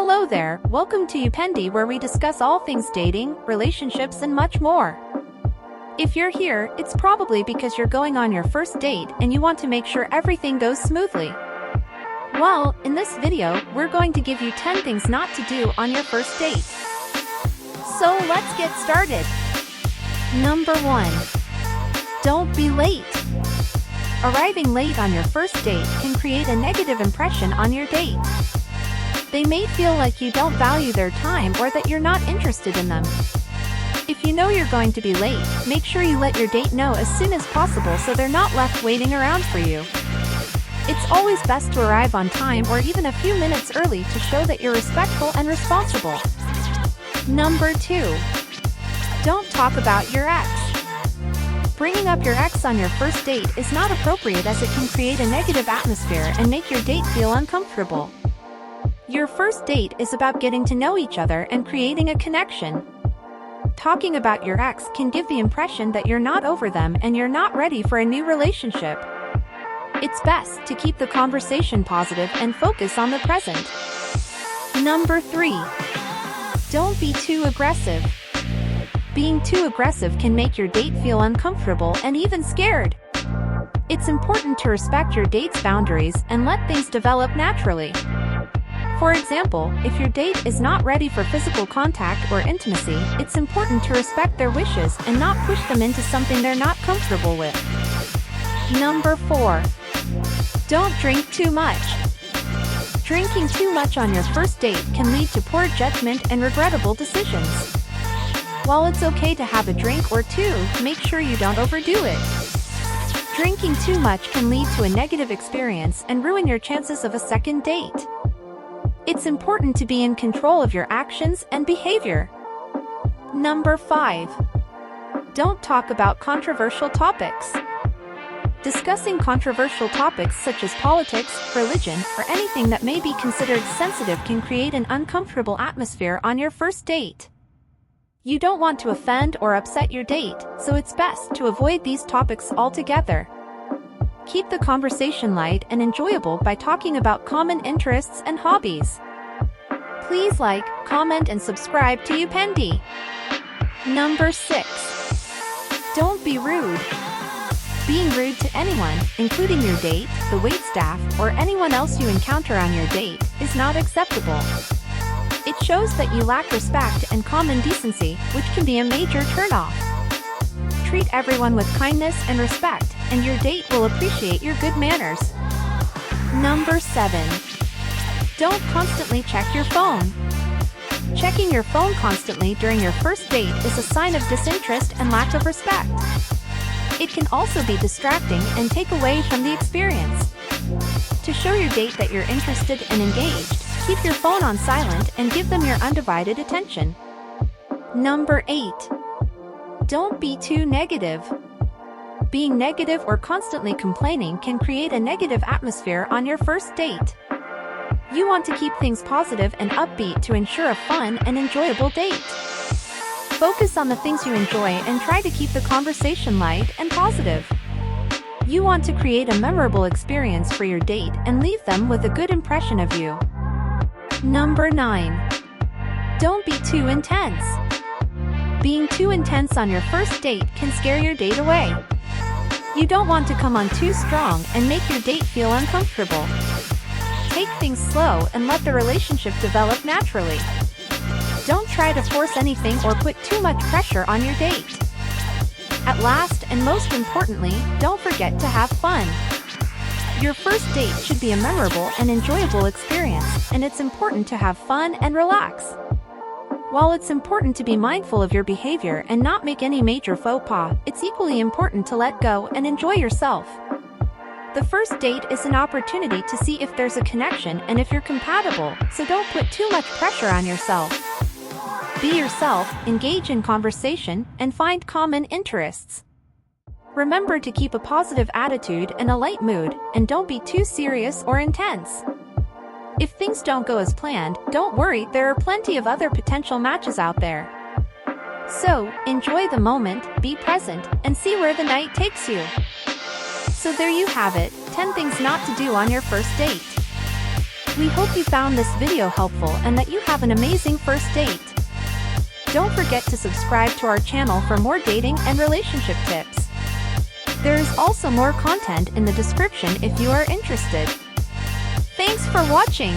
Hello there, welcome to Upendi, where we discuss all things dating, relationships and much more. If you're here, it's probably because you're going on your first date and you want to make sure everything goes smoothly. Well, in this video, we're going to give you 10 things not to do on your first date. So let's get started. Number 1. Don't be late. Arriving late on your first date can create a negative impression on your date. They may feel like you don't value their time or that you're not interested in them. If you know you're going to be late, make sure you let your date know as soon as possible so they're not left waiting around for you. It's always best to arrive on time or even a few minutes early to show that you're respectful and responsible. Number 2. Don't talk about your ex. Bringing up your ex on your first date is not appropriate, as it can create a negative atmosphere and make your date feel uncomfortable. Your first date is about getting to know each other and creating a connection. Talking about your ex can give the impression that you're not over them and you're not ready for a new relationship. It's best to keep the conversation positive and focus on the present. Number 3. Don't be too aggressive. Being too aggressive can make your date feel uncomfortable and even scared. It's important to respect your date's boundaries and let things develop naturally. For example, if your date is not ready for physical contact or intimacy, it's important to respect their wishes and not push them into something they're not comfortable with. Number 4. Don't drink too much. Drinking too much on your first date can lead to poor judgment and regrettable decisions. While it's okay to have a drink or two, make sure you don't overdo it. Drinking too much can lead to a negative experience and ruin your chances of a second date. It's important to be in control of your actions and behavior. Number 5. Don't talk about controversial topics. Discussing controversial topics such as politics, religion, or anything that may be considered sensitive can create an uncomfortable atmosphere on your first date. You don't want to offend or upset your date, so it's best to avoid these topics altogether. Keep the conversation light and enjoyable by talking about common interests and hobbies. Please like, comment, and subscribe to Upendi. Number 6. Don't be rude. Being rude to anyone, including your date, the waitstaff, or anyone else you encounter on your date, is not acceptable. It shows that you lack respect and common decency, which can be a major turnoff. Treat everyone with kindness and respect, and your date will appreciate your good manners. Number 7. Don't constantly check your phone. Checking your phone constantly during your first date is a sign of disinterest and lack of respect. It can also be distracting and take away from the experience. To show your date that you're interested and engaged, keep your phone on silent and give them your undivided attention. Number 8. Don't be too negative. Being negative or constantly complaining can create a negative atmosphere on your first date. You want to keep things positive and upbeat to ensure a fun and enjoyable date. Focus on the things you enjoy and try to keep the conversation light and positive. You want to create a memorable experience for your date and leave them with a good impression of you. Number 9. Don't be too intense. Being too intense on your first date can scare your date away. You don't want to come on too strong and make your date feel uncomfortable. Take things slow and let the relationship develop naturally. Don't try to force anything or put too much pressure on your date. At last, and most importantly, don't forget to have fun. Your first date should be a memorable and enjoyable experience, and it's important to have fun and relax. While it's important to be mindful of your behavior and not make any major faux pas, it's equally important to let go and enjoy yourself. The first date is an opportunity to see if there's a connection and if you're compatible, so don't put too much pressure on yourself. Be yourself, engage in conversation, and find common interests. Remember to keep a positive attitude and a light mood, and don't be too serious or intense. If things don't go as planned, don't worry, there are plenty of other potential matches out there. So, enjoy the moment, be present, and see where the night takes you. So there you have it, 10 things not to do on your first date. We hope you found this video helpful and that you have an amazing first date. Don't forget to subscribe to our channel for more dating and relationship tips. There is also more content in the description if you are interested. Thanks for watching!